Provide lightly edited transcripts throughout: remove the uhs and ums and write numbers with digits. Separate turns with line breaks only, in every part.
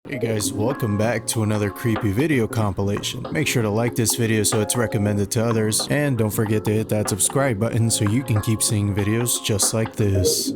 Hey guys, welcome back to another creepy video compilation. Make sure to like this video so it's recommended to others, and don't forget to hit that subscribe button so you can keep seeing videos just like this.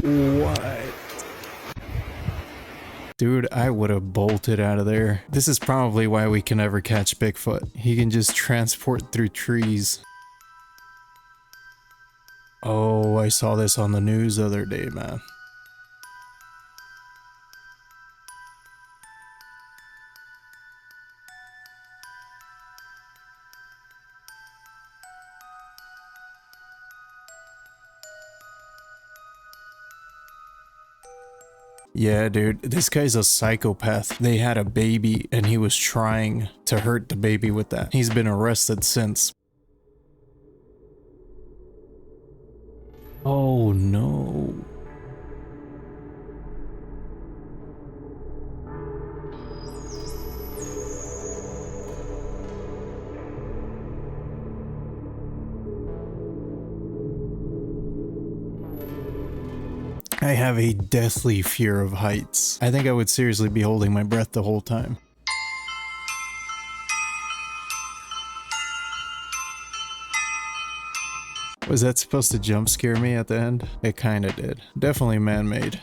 What? Dude, I would have bolted out of there. This is probably why we can never catch Bigfoot. He can just transport through trees. Oh, I saw this on the news the other day, man. Yeah, dude, this guy's a psychopath. They had a baby and he was trying to hurt the baby with that. He's been arrested since. Oh no. I have a deathly fear of heights. I think I would seriously be holding my breath the whole time. Was that supposed to jump scare me at the end? It kinda did. Definitely man-made.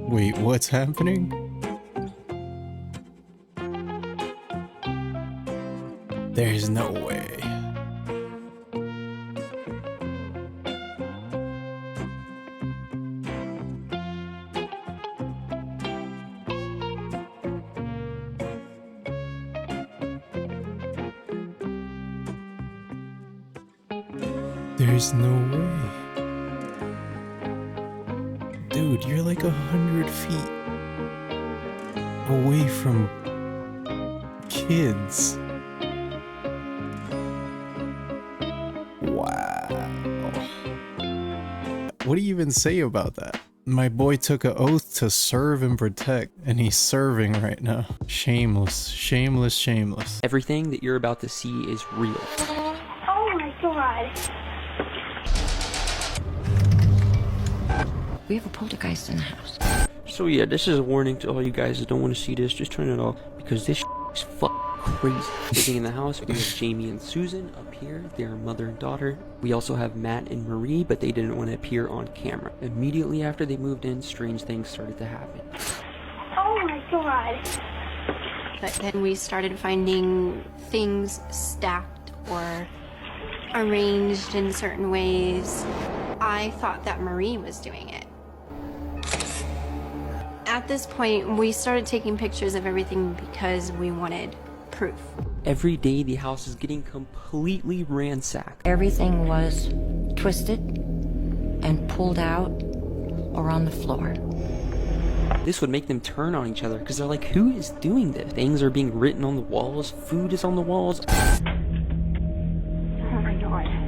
Wait, what's happening? There's no way. There's no way. Dude, you're like 100 feet away from kids. Wow. What do you even say about that? My boy took an oath to serve and protect, and he's serving right now. Shameless, shameless, shameless.
Everything that you're about to see is real.
Oh my god.
We have a poltergeist in the house.
So yeah, this is a warning to all you guys that don't want to see this. Just turn it off because this is crazy. Living in the house, we have Jamie and Susan up here. They're mother and daughter. We also have Matt and Marie, but they didn't want to appear on camera. Immediately after they moved in, strange things started to happen.
Oh my god.
But then we started finding things stacked or arranged in certain ways. I thought that Marie was doing it. At this point, we started taking pictures of everything because we wanted proof.
Every day, the house is getting completely ransacked.
Everything was twisted and pulled out or on the floor.
This would make them turn on each other because they're like, who is doing this? Things are being written on the walls. Food is on the walls.
Oh my god.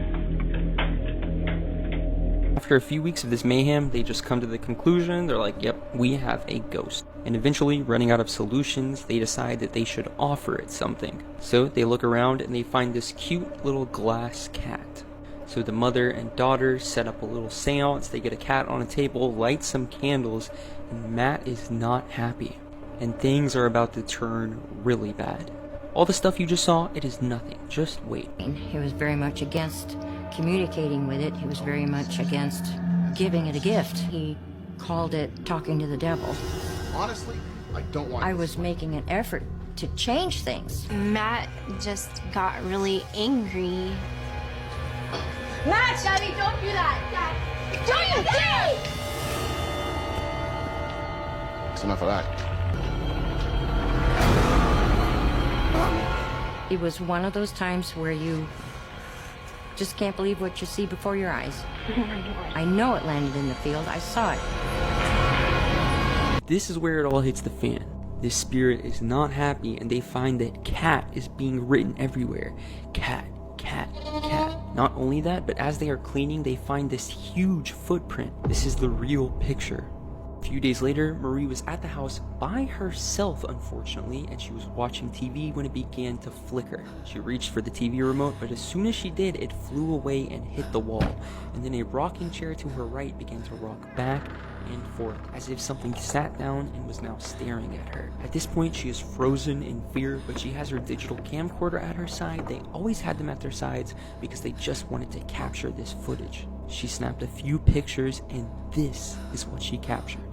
After a few weeks of this mayhem, they just come to the conclusion, they're like, yep, we have a ghost. And eventually, running out of solutions, they decide that they should offer it something. So they look around and they find this cute little glass cat. So the mother and daughter set up a little seance, they get a cat on a table, light some candles, and Matt is not happy. And things are about to turn really bad. All the stuff you just saw, it is nothing. Just wait.
He was very much against communicating with it. He was very much against giving it a gift. He called it talking to the devil.
honestly, I don't want
I
this
was
fight.
making an effort to change things.
Matt just got really angry.
Matt, Daddy, don't do that! Dad, don't you dare!
It's enough of that.
It was one of those times where you just can't believe what you see before your eyes. I know it landed in the field. I saw it.
This is where it all hits the fan. This spirit is not happy, and they find that cat is being written everywhere. Cat, cat, cat. Not only that, but as they are cleaning, they find this huge footprint. This is the real picture. A few days later, Marie was at the house by herself, unfortunately, and she was watching TV when it began to flicker. She reached for the TV remote, but as soon as she did, it flew away and hit the wall. And then a rocking chair to her right began to rock back and forth, as if something sat down and was now staring at her. At this point, she is frozen in fear, but she has her digital camcorder at her side. They always had them at their sides because they just wanted to capture this footage. She snapped a few pictures, and this is what she captured.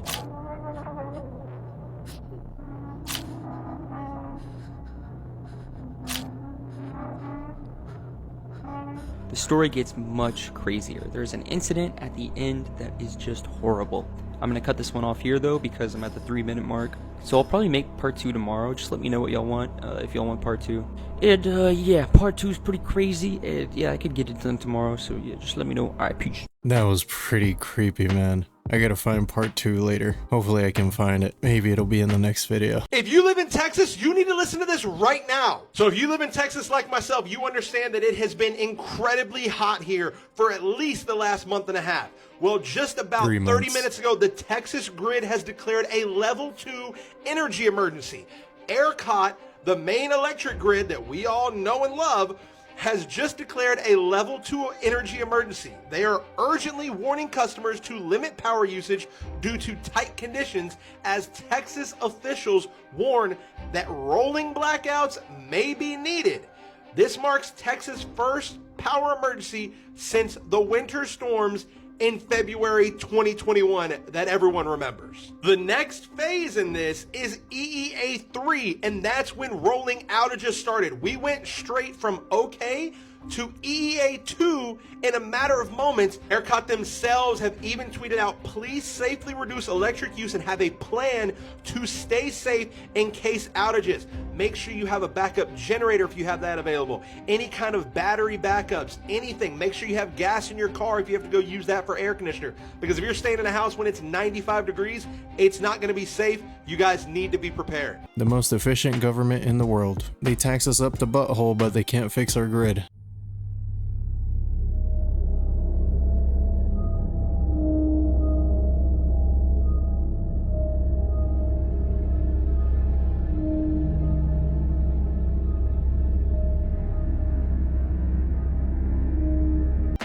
The story gets much crazier. There's an incident at the end that is just horrible. I'm gonna cut this one off here though because I'm at the 3-minute mark. So I'll probably make part 2 tomorrow. Just let me know what y'all want, if y'all want part 2. And yeah, part 2 is pretty crazy. And yeah, I could get it done tomorrow. So yeah, just let me know. Alright, peace.
That was pretty creepy, man. I gotta find part 2 later. Hopefully I can find it. Maybe it'll be in the next video.
If you live in Texas, you need to listen to this right now. So if you live in Texas like myself, you understand that it has been incredibly hot here for at least the last month and a half. Well, just about
3
30
months.
minutes ago, the Texas grid has declared a level 2 energy emergency. ERCOT, the main electric grid that we all know and love, has just declared a level 2 energy emergency. They are urgently warning customers to limit power usage due to tight conditions, as Texas officials warn that rolling blackouts may be needed. This marks Texas' first power emergency since the winter storms in February 2021 that everyone remembers. The next phase in this is EEA3, and that's when rolling outages started. We went straight from okay to EEA2 in a matter of moments. ERCOT themselves have even tweeted out, please safely reduce electric use and have a plan to stay safe in case outages. Make sure you have a backup generator if you have that available. Any kind of battery backups, anything. Make sure you have gas in your car if you have to go use that for air conditioner. Because if you're staying in a house when it's 95 degrees, it's not going to be safe. You guys need to be prepared.
The most efficient government in the world. They tax us up the butthole, but they can't fix our grid.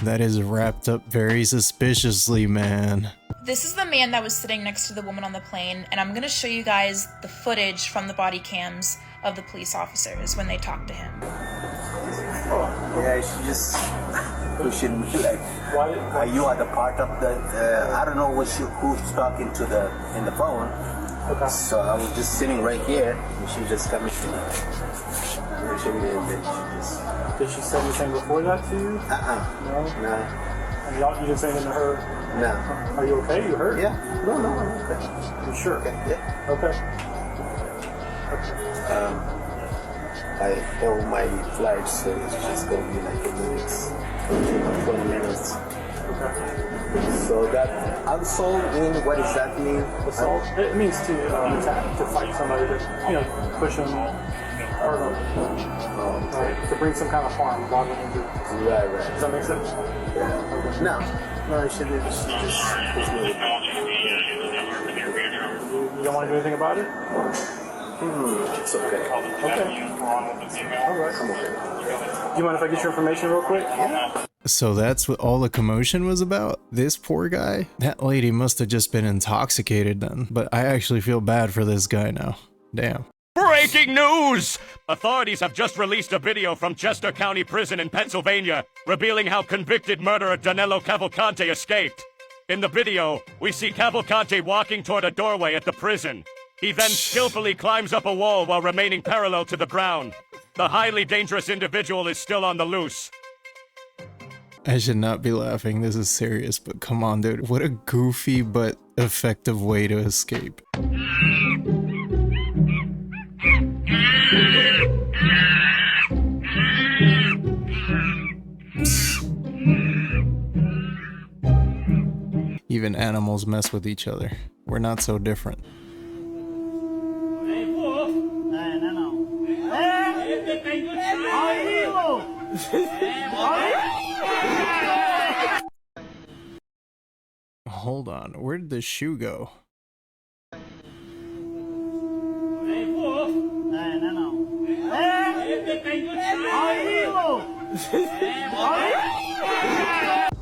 That is wrapped up very suspiciously, man.
This is the man that was sitting next to the woman on the plane, and I'm gonna show you guys the footage from the body cams of the police officers when they talked to him.
Yeah, she just pushing me like, are you at the part of the, I don't know who's talking to in the phone. Okay. So I was just sitting right here, and she just coming to me.
Did she say anything before that to you? No?
No.
And you didn't say anything to her?
No.
Are you okay? You hurt?
Yeah. No, I'm okay.
You sure?
Okay, yeah.
Okay.
I owe my flight, so it's just going to be like 20 minutes.
Okay.
So that assault mean, what does that mean?
Assault? It means to attack, to fight somebody, to, push them, hurt them, right? To bring some kind of harm, bodily injury.
Right.
Does that make sense?
Yeah.
Okay.
No, she just pushed me.
You don't want to do anything about it?
It's okay.
Okay. All right.
I'm okay.
Do you mind if I get your information real quick?
Yeah.
So that's what all the commotion was about? This poor guy? That lady must have just been intoxicated then. But I actually feel bad for this guy now. Damn.
Breaking news! Authorities have just released a video from Chester County Prison in Pennsylvania, revealing how convicted murderer Danilo Cavalcante escaped. In the video, we see Cavalcante walking toward a doorway at the prison. He then skillfully climbs up a wall while remaining parallel to the ground. The highly dangerous individual is still on the loose.
I should not be laughing, this is serious, but come on dude, what a goofy but effective way to escape. Even animals mess with each other. We're not so different. Hold on, where did the shoe go?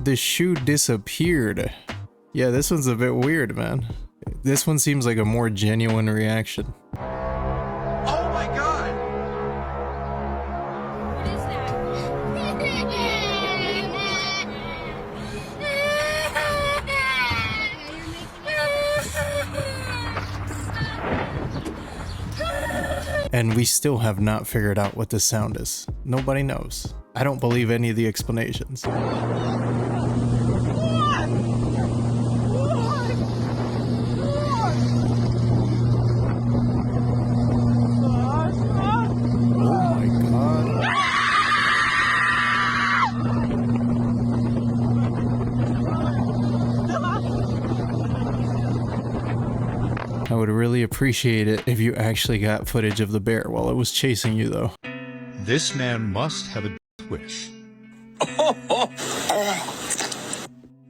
The shoe disappeared. Yeah, this one's a bit weird, man. This one seems like a more genuine reaction.
Oh my god!
What is that?
And we still have not figured out what this sound is. Nobody knows. I don't believe any of the explanations. I would really appreciate it if you actually got footage of the bear while it was chasing you though.
This man must have a wish.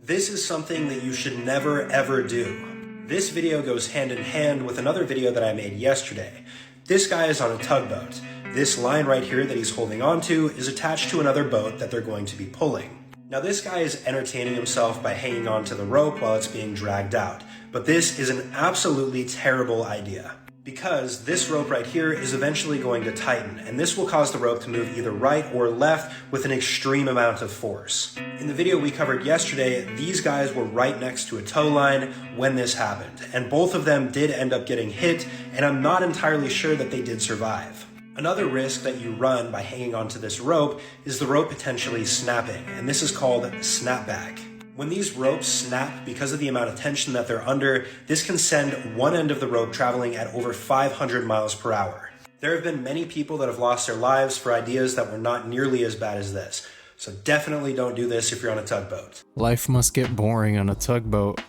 This is something that you should never ever do. This video goes hand in hand with another video that I made yesterday. This guy is on a tugboat. This line right here that he's holding onto is attached to another boat that they're going to be pulling. Now this guy is entertaining himself by hanging onto the rope while it's being dragged out, but this is an absolutely terrible idea. Because this rope right here is eventually going to tighten, and this will cause the rope to move either right or left with an extreme amount of force. In the video we covered yesterday, these guys were right next to a tow line when this happened, and both of them did end up getting hit, and I'm not entirely sure that they did survive. Another risk that you run by hanging onto this rope is the rope potentially snapping, and this is called snapback. When these ropes snap because of the amount of tension that they're under, this can send one end of the rope traveling at over 500 miles per hour. There have been many people that have lost their lives for ideas that were not nearly as bad as this, so definitely don't do this if you're on a tugboat.
Life must get boring on a tugboat.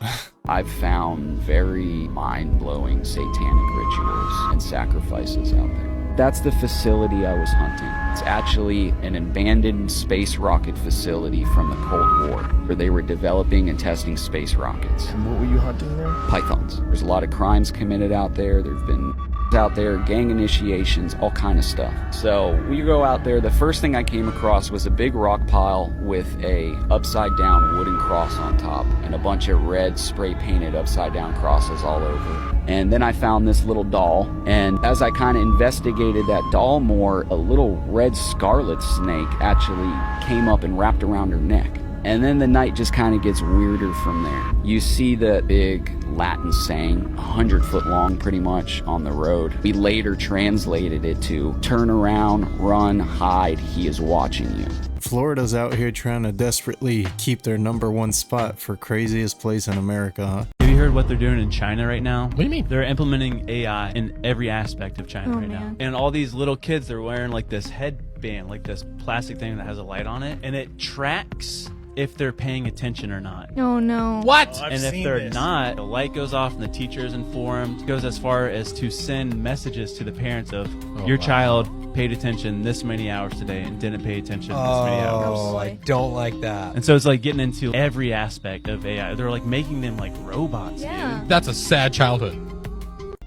I've found very mind-blowing satanic rituals and sacrifices out there. That's the facility I was hunting. It's actually an abandoned space rocket facility from the Cold War, where they were developing and testing space rockets.
And what were you hunting there?
Pythons. There's a lot of crimes committed out there. There've been out there, gang initiations, all kind of stuff. So we go out there, the first thing I came across was a big rock pile with a upside down wooden cross on top and a bunch of red spray painted upside down crosses all over. And then I found this little doll, and as I kind of investigated that doll more, a little red scarlet snake actually came up and wrapped around her neck. And then the night just kind of gets weirder from there. You see the big Latin saying, 100 foot long pretty much, on the road. We later translated it to, turn around, run, hide, he is watching you.
Florida's out here trying to desperately keep their #1 spot for craziest place in America, huh?
Have you heard what they're doing in China right now?
What do you mean?
They're implementing AI in every aspect of China right now. And all these little kids, they're wearing like this headband, like this plastic thing that has a light on it, and it tracks if they're paying attention or not.
Oh no.
What?
And if they're not, the light goes off and the teacher is informed. It goes as far as to send messages to the parents of your child paid attention this many hours today and didn't pay attention this many hours.
Oh, I don't like that.
And so it's like getting into every aspect of AI. They're like making them like robots, dude.
That's a sad childhood.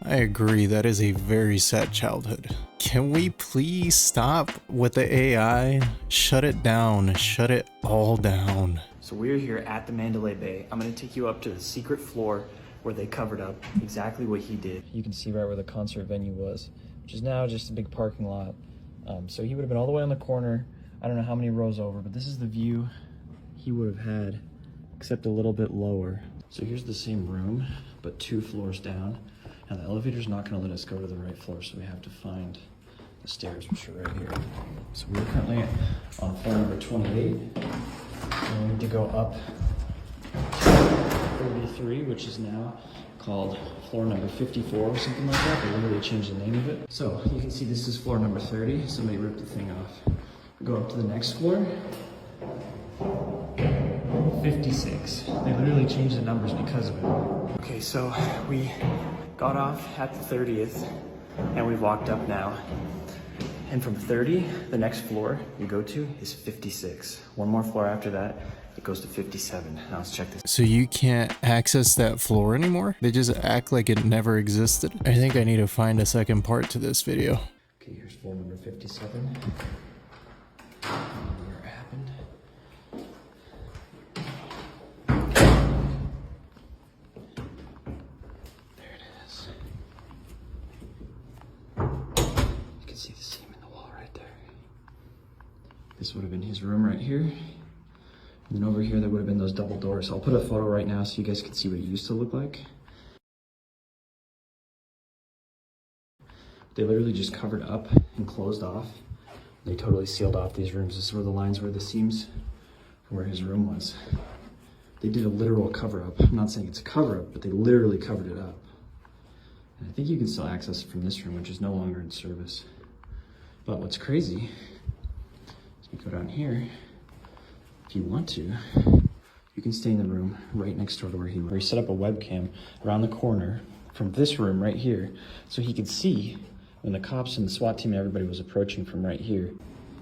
I agree, that is a very sad childhood. Can we please stop with the AI? Shut it down. Shut it all down.
So we're here at the Mandalay Bay. I'm gonna take you up to the secret floor where they covered up exactly what he did. You can see right where the concert venue was, which is now just a big parking lot. So he would have been all the way on the corner. I don't know how many rows over, but this is the view he would have had, except a little bit lower. So here's the same room, but 2 floors down. Now the elevator's not gonna let us go to the right floor, so we have to find the stairs, which are right here. So we're currently on floor number 28. And we need to go up to 33, which is now called floor number 54 or something like that. They literally changed the name of it. So you can see this is floor number 30. Somebody ripped the thing off. Go up to the next floor. 56. They literally changed the numbers because of it. Okay, so we got off at the 30th and we walked up now. And from 30, the next floor you go to is 56. One more floor after that, it goes to 57. Now let's check this.
So you can't access that floor anymore? They just act like it never existed? I think I need to find a second part to this video.
Okay, here's floor number 57. Where it happened. There it is. You can see the seam in the wall right there. This would have been his room right here. And then over here, there would have been those double doors. I'll put a photo right now so you guys can see what it used to look like. They literally just covered up and closed off. They totally sealed off these rooms. This is where the lines were, the seams from where his room was. They did a literal cover up. I'm not saying it's a cover up, but they literally covered it up. And I think you can still access it from this room, which is no longer in service. But what's crazy is you go down here, if you want to, you can stay in the room right next door to where he set up a webcam around the corner from this room right here, so he could see when the cops and the SWAT team and everybody was approaching from right here.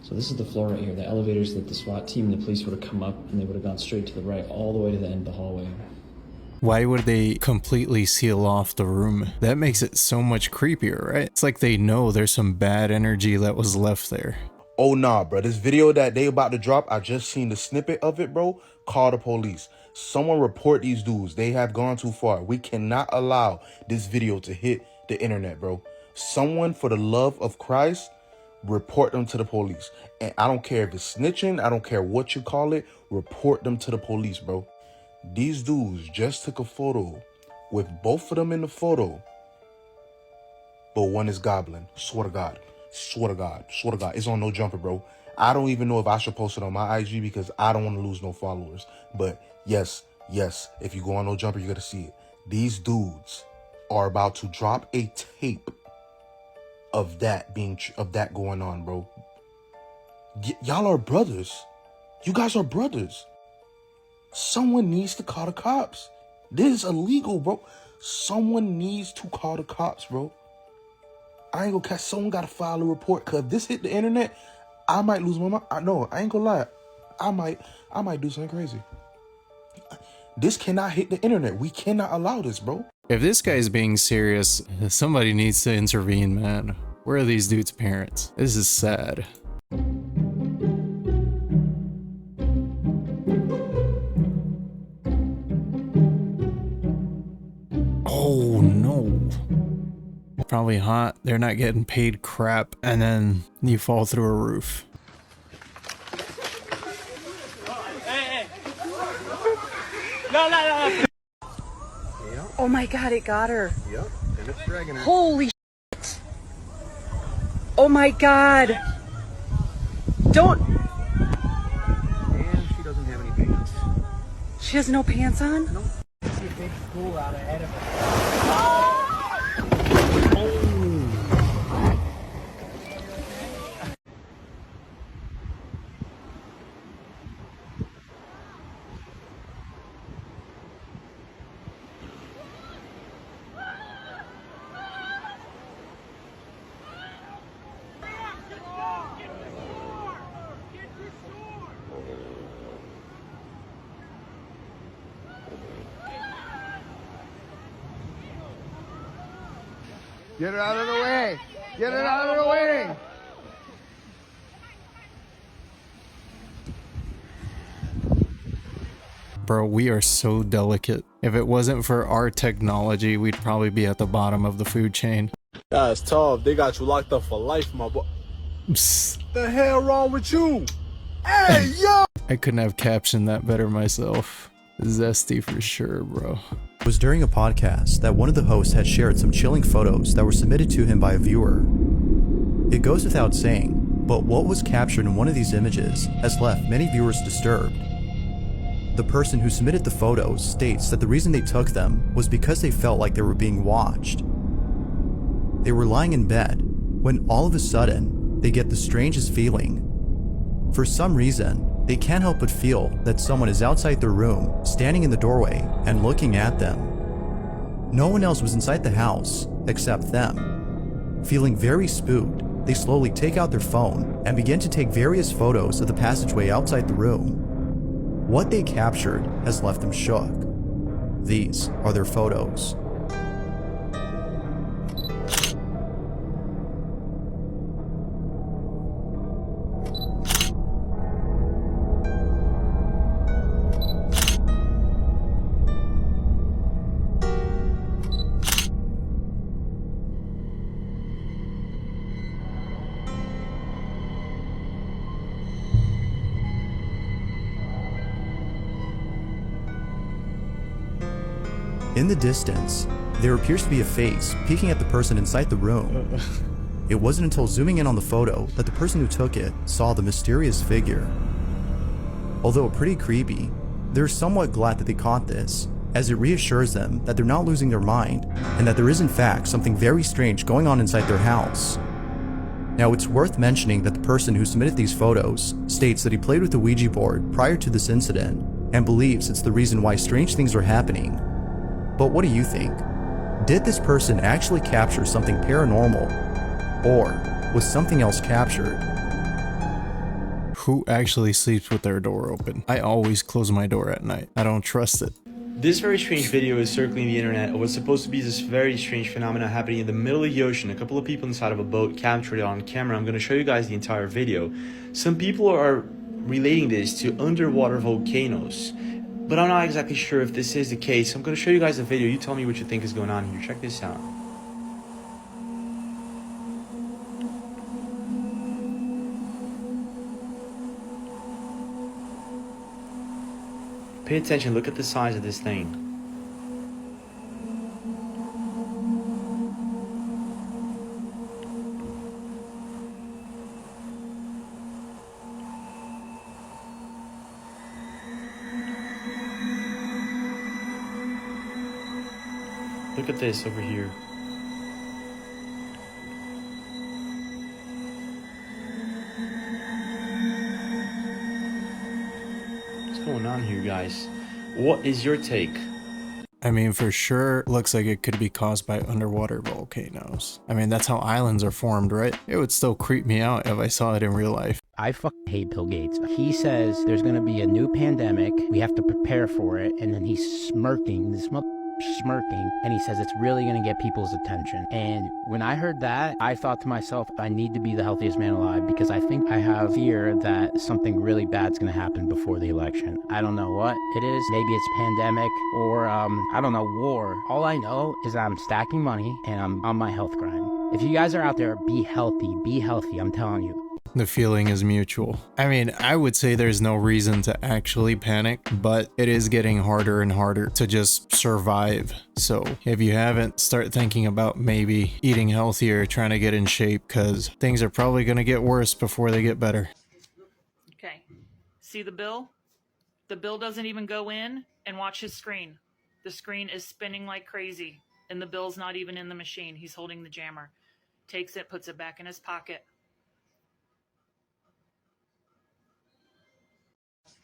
So this is the floor right here, the elevators that the SWAT team and the police would have come up and they would have gone straight to the right all the way to the end of the hallway.
Why would they completely seal off the room? That makes it so much creepier, right? It's like they know there's some bad energy that was left there.
Oh nah, bro. This video that they about to drop, I just seen the snippet of it, bro. Call the police. Someone report these dudes. They have gone too far. We cannot allow this video to hit the internet, bro. Someone, for the love of Christ, report them to the police. And I don't care if it's snitching. I don't care what you call it. Report them to the police, bro. These dudes just took a photo with both of them in the photo. But one is gobbling. Swear to God. Swear to God. Swear to God. It's on No Jumper, bro. I don't even know if I should post it on my IG because I don't want to lose no followers. But yes, if you go on No Jumper, you got to see it. These dudes are about to drop a tape of that going on, bro. Y'all are brothers. You guys are brothers. Someone needs to call the cops. This is illegal, bro. Someone needs to call the cops, bro. I ain't gonna catch. Someone gotta file a report, cause if this hit the internet, I might lose my mind. I ain't gonna lie. I might do something crazy. This cannot hit the internet. We cannot allow this, bro.
If this guy's being serious, somebody needs to intervene, man. Where are these dudes' parents? This is sad. Oh no. Probably hot, they're not getting paid crap, and then you fall through a roof.
No. Oh my God, it got her.
Yep, and it's dragging her.
Holy shit. Oh my God. Don't.
And she doesn't have any pants.
She has no pants on?
Nope.
See a big pool out ahead of her.
Get her out of the way. Get her out of the way.
Bro, we are so delicate. If it wasn't for our technology, we'd probably be at the bottom of the food chain.
That's tough. They got you locked up for life, my boy. The hell wrong with you? Hey, yo!
I couldn't have captioned that better myself. Zesty for sure, bro.
It was during a podcast that one of the hosts had shared some chilling photos that were submitted to him by a viewer. It goes without saying, but what was captured in one of these images has left many viewers disturbed. The person who submitted the photos states that the reason they took them was because they felt like they were being watched. They were lying in bed when all of a sudden they get the strangest feeling. For some reason, they can't help but feel that someone is outside their room, standing in the doorway and looking at them. No one else was inside the house except them. Feeling very spooked, they slowly take out their phone and begin to take various photos of the passageway outside the room. What they captured has left them shook. These are their photos. In the distance, there appears to be a face peeking at the person inside the room. It wasn't until zooming in on the photo that the person who took it saw the mysterious figure. Although pretty creepy, they're somewhat glad that they caught this, as it reassures them that they're not losing their mind and that there is in fact something very strange going on inside their house. Now, it's worth mentioning that the person who submitted these photos states that he played with the Ouija board prior to this incident and believes it's the reason why strange things are happening. But what do you think? Did this person actually capture something paranormal? Or was something else captured?
Who actually sleeps with their door open? I always close my door at night. I don't trust it.
This very strange video is circling the internet of what's supposed to be this very strange phenomenon happening in the middle of the ocean. A couple of people inside of a boat captured it on camera. I'm going to show you guys the entire video. Some people are relating this to underwater volcanoes, but I'm not exactly sure if this is the case. I'm going to show you guys the video. You tell me what you think is going on here. Check this out. Pay attention, look at the size of this thing. Look at this over here. What's going on here, guys? What is your take?
I mean, for sure, looks like it could be caused by underwater volcanoes. I mean, that's how islands are formed, right? It would still creep me out if I saw it in real life.
I fucking hate Bill Gates. He says there's gonna be a new pandemic, we have to prepare for it, and then he's smirking, smirking, and he says it's really gonna get people's attention. And when I heard that, I thought to myself, I need to be the healthiest man alive, because I think I have fear that something really bad's gonna happen before the election. I don't know what it is. Maybe it's pandemic or I don't know, war. All I know is I'm stacking money and I'm on my health grind. If you guys are out there, be healthy, I'm telling you.
The feeling is mutual. I mean, I would say there's no reason to actually panic, but it is getting harder and harder to just survive. So if you haven't, start thinking about maybe eating healthier, trying to get in shape, because things are probably going to get worse before they get better.
Okay. See the bill? The bill doesn't even go in, and watch his screen. The screen is spinning like crazy, and the bill's not even in the machine. He's holding the jammer. Takes it, puts it back in his pocket.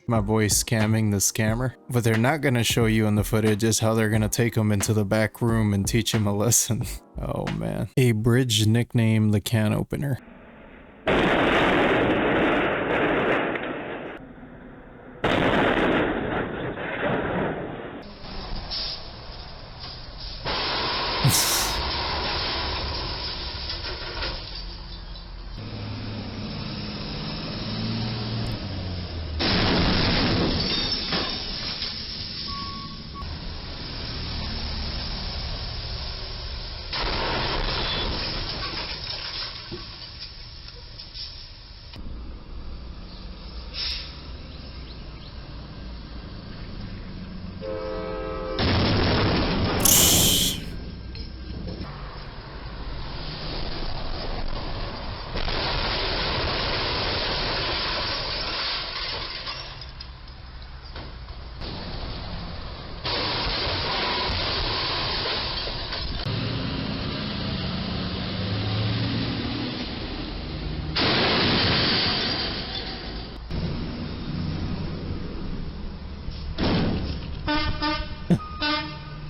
My boy's scamming the scammer. What they're not going to show you in the footage is how they're going to take him into the back room and teach him a lesson. Oh man. A bridge nicknamed the can opener.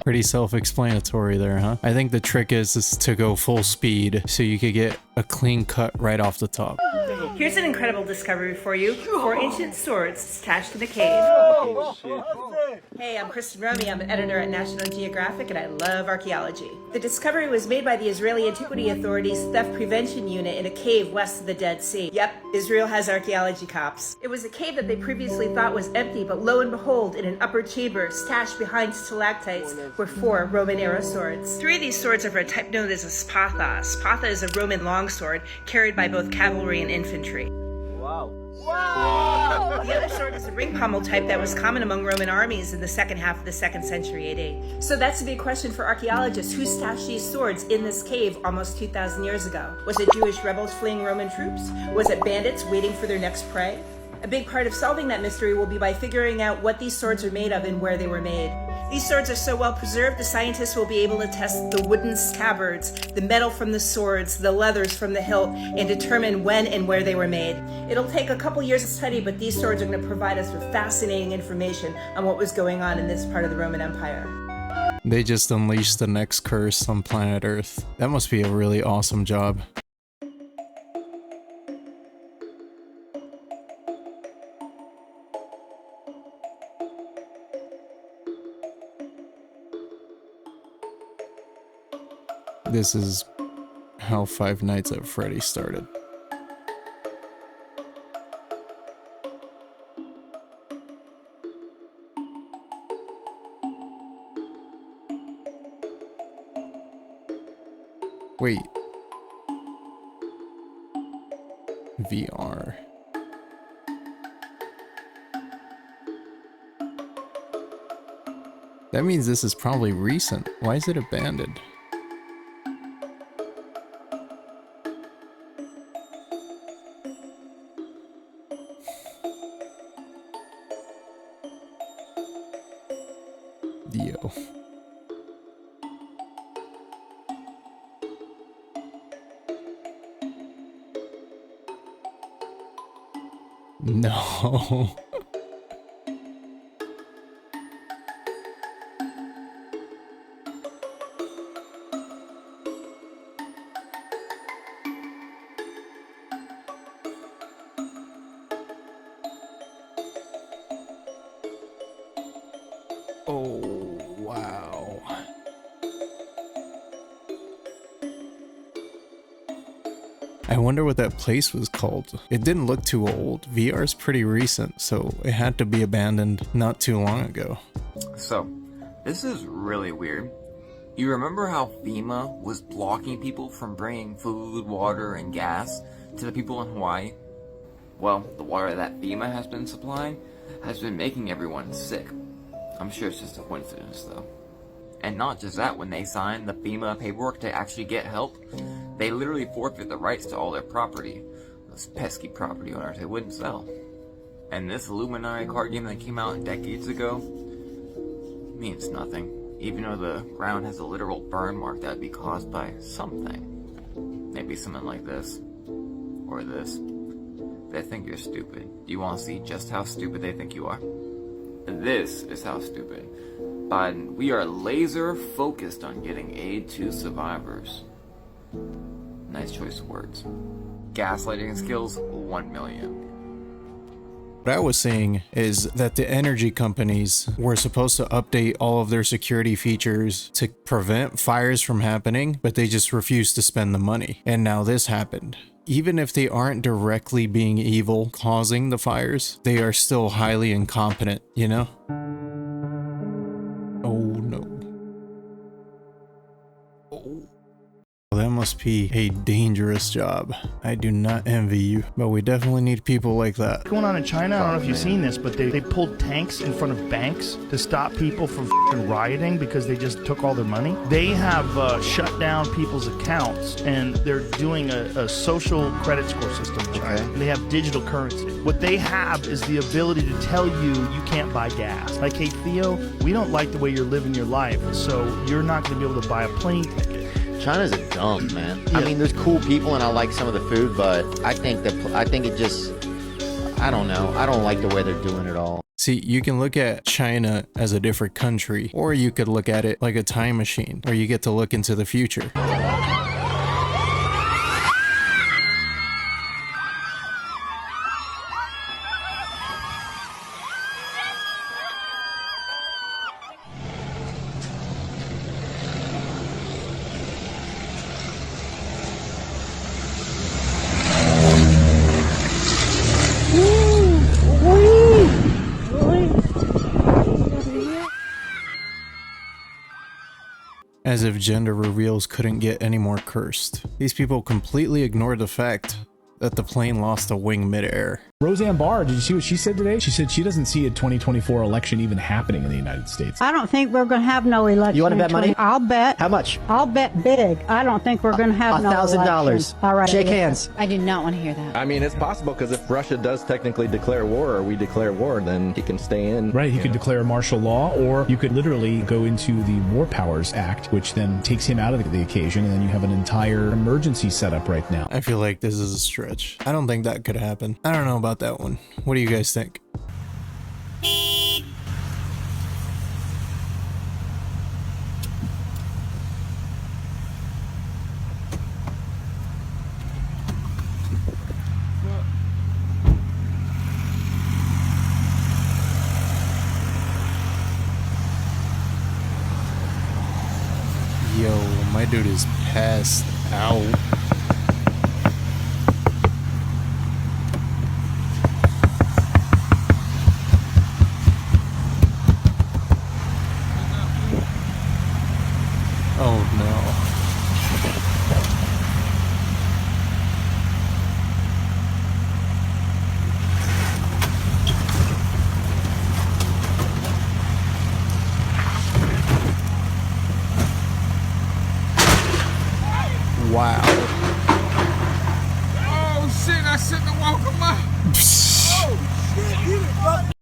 Pretty self-explanatory there, huh? I think the trick is to go full speed so you could get a clean cut right off the top.
Here's an incredible discovery for you. 4 ancient swords stashed in a cave. Hey, I'm Kristen Romy. I'm an editor at National Geographic and I love archaeology. The discovery was made by the Israeli Antiquity Authority's Theft Prevention Unit in a cave west of the Dead Sea. Yep, Israel has archaeology cops. It was a cave that they previously thought was empty, but lo and behold, in an upper chamber stashed behind stalactites were 4 Roman-era swords. 3 of these swords are of a type known as a spatha. Spatha is a Roman longsword carried by both cavalry and infantry.
Wow.
The other sword is a ring pommel type that was common among Roman armies in the second half of the 2nd century AD. So that's a big question for archaeologists. Who stashed these swords in this cave almost 2,000 years ago? Was it Jewish rebels fleeing Roman troops? Was it bandits waiting for their next prey? A big part of solving that mystery will be by figuring out what these swords are made of and where they were made. These swords are so well preserved, the scientists will be able to test the wooden scabbards, the metal from the swords, the leathers from the hilt, and determine when and where they were made. It'll take a couple years of study, but these swords are going to provide us with fascinating information on what was going on in this part of the Roman Empire.
They just unleashed the next curse on planet Earth. That must be a really awesome job. This is how Five Nights at Freddy's started. Wait. VR. That means this is probably recent. Why is it abandoned? Dio. No. Oh, wow. I wonder what that place was called. It didn't look too old. VR's pretty recent, so it had to be abandoned not too long ago.
So, this is really weird. You remember how FEMA was blocking people from bringing food, water, and gas to the people in Hawaii? Well, the water that FEMA has been supplying has been making everyone sick. I'm sure it's just a coincidence, though. And not just that, when they sign the FEMA paperwork to actually get help, they literally forfeit the rights to all their property. Those pesky property owners they wouldn't sell. And this Illuminati card game that came out decades ago means nothing. Even though the ground has a literal burn mark that would be caused by something. Maybe something like this. Or this. They think you're stupid. Do you want to see just how stupid they think you are? This is how stupid. Biden, we are laser focused on getting aid to survivors. Nice choice of words. Gaslighting skills, 1 million.
What I was saying is that the energy companies were supposed to update all of their security features to prevent fires from happening, but they just refused to spend the money. And now this happened. Even if they aren't directly being evil, causing the fires, they are still highly incompetent, you know? Oh no. Oh. That must be a dangerous job. I do not envy you, but we definitely need people like that.
What's going on in China, I don't know if you've seen this, but they pulled tanks in front of banks to stop people from rioting because they just took all their money. They have shut down people's accounts, and they're doing a social credit score system in China. Okay. They have digital currency. What they have is the ability to tell you can't buy gas. Like, hey, Theo, we don't like the way you're living your life, so you're not going to be able to buy a plane ticket.
China's a dump, man. Yeah. I mean, there's cool people and I like some of the food, but I think it just, I don't know. I don't like the way they're doing it all.
See, you can look at China as a different country, or you could look at it like a time machine, where you get to look into the future. As if gender reveals couldn't get any more cursed. These people completely ignored the fact that the plane lost a wing midair.
Roseanne Barr, did you see what she said today? She said she doesn't see a 2024 election even happening in the United States.
I don't think we're going to have no election.
You want to bet money?
I'll bet.
How much?
I'll bet big. I don't think we're going to have no election.
$1,000.
All right.
Shake hands.
I do not want to hear that.
I mean, it's possible because if Russia does technically declare war or we declare war, then he can stay in.
Right, he could declare martial law, or you could literally go into the War Powers Act, which then takes him out of the occasion, and then you have an entire emergency set up right now.
I feel like this is a stretch. I don't think that could happen. I don't know about that one. What do you guys think? Yo, my dude is passed out. Oh no. Wow.
Oh shit, I shouldn't have woke him up. Oh shit, he done fucked.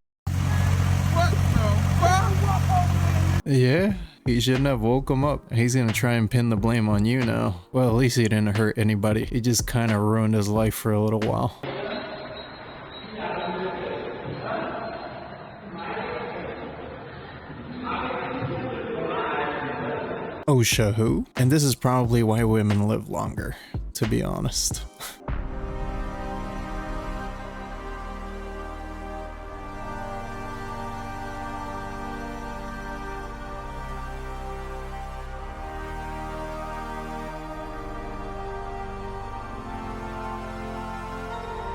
What the fuck?
Yeah, he shouldn't have woke him up. He's gonna try and pin the blame on you now. Well, at least he didn't hurt anybody. He just kind of ruined his life for a little while. OSHA who? And this is probably why women live longer, to be honest.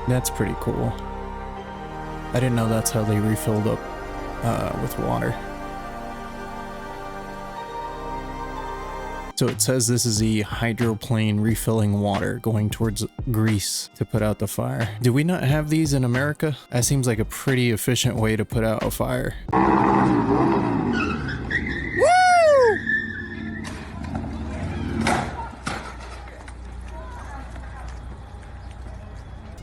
That's pretty cool. I didn't know that's how they refilled up with water. So it says this is a hydroplane refilling water going towards Greece to put out the fire. Do we not have these in America? That seems like a pretty efficient way to put out a fire.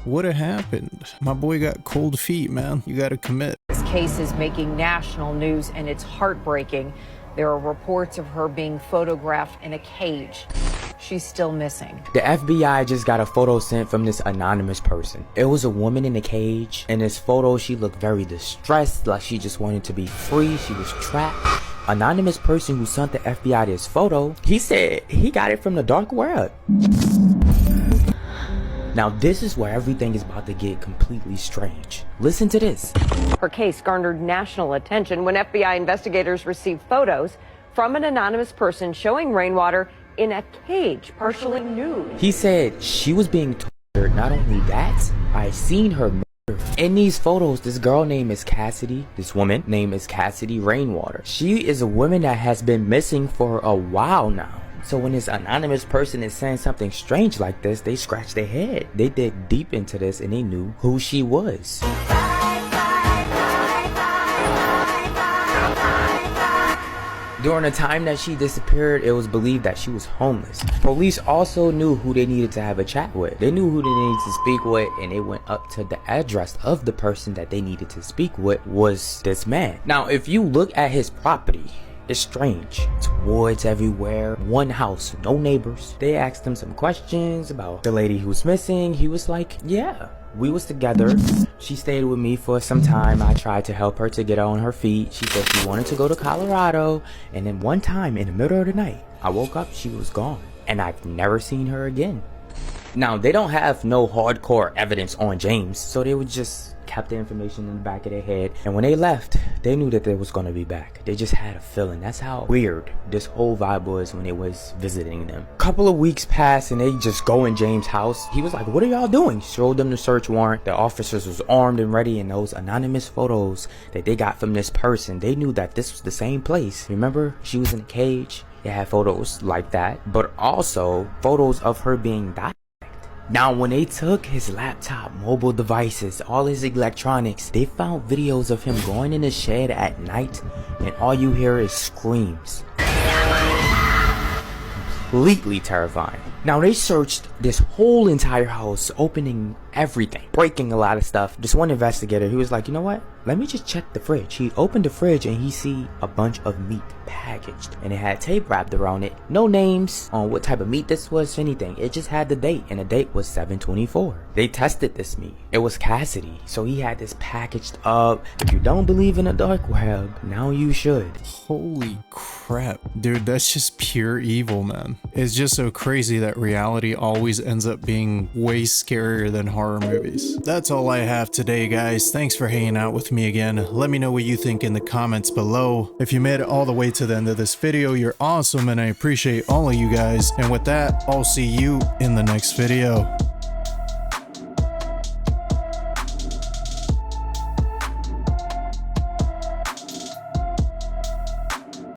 What happened? My boy got cold feet, man. You gotta commit.
This case is making national news and it's heartbreaking. There are reports of her being photographed in a cage. She's still missing.
The FBI just got a photo sent from this anonymous person. It was a woman in a cage. In this photo, she looked very distressed, like she just wanted to be free. She was trapped. Anonymous person who sent the FBI this photo, he said he got it from the dark web. Now this is where everything is about to get completely strange. Listen to this.
Her case garnered national attention when FBI investigators received photos from an anonymous person showing Rainwater in a cage, partially nude.
He said she was being tortured. Not only that, I seen her murdered. In these photos, this girl name is Cassidy. This woman name is Cassidy Rainwater. She is a woman that has been missing for a while now. So when this anonymous person is saying something strange like this, they scratch their head. They dig deep into this and they knew who she was. During the time that she disappeared, it was believed that she was homeless. Police also knew who they needed to have a chat with. They knew who they needed to speak with, and they went up to the address of the person that they needed to speak with was this man. Now, if you look at his property, it's strange. It's woods everywhere, one house, no neighbors. They asked him some questions about the lady who was missing. He was like, yeah, we was together She stayed with me for some time. I tried to help her to get on her feet. She said she wanted to go to Colorado. And then one time in the middle of the night, I woke up, she was gone. And I've never seen her again. Now, they don't have no hardcore evidence on James, so they would just kept the information in the back of their head. And when they left, they knew that they was going to be back. They just had a feeling. That's how weird this whole vibe was when they was visiting them. A couple of weeks passed and they just go in James' house. He was like, what are y'all doing? Showed them the search warrant. The officers was armed and ready, and those anonymous photos that they got from this person, they knew that this was the same place. Remember, she was in a cage. They had photos like that, but also photos of her being died. Now, when they took his laptop, mobile devices, all his electronics, they found videos of him going in the shed at night, and all you hear is screams. Completely terrifying. Now, they searched this whole entire house, opening everything, breaking a lot of stuff. This one investigator, he was like, you know what? Let me just check the fridge. He opened the fridge and he see a bunch of meat packaged, and it had tape wrapped around it. No names on what type of meat this was, anything. It just had the date, and the date was 7/24. They tested this meat. It was Cassidy. So he had this packaged up. If you don't believe in the dark web, now you should.
Holy crap. Dude, that's just pure evil, man. It's just so crazy that reality always ends up being way scarier than horror movies. That's all I have today, guys. Thanks for hanging out with me again. Let me know what you think in the comments below. If you made it all the way to the end of this video, you're awesome, and I appreciate all of you guys. And with that, I'll see you in the next video.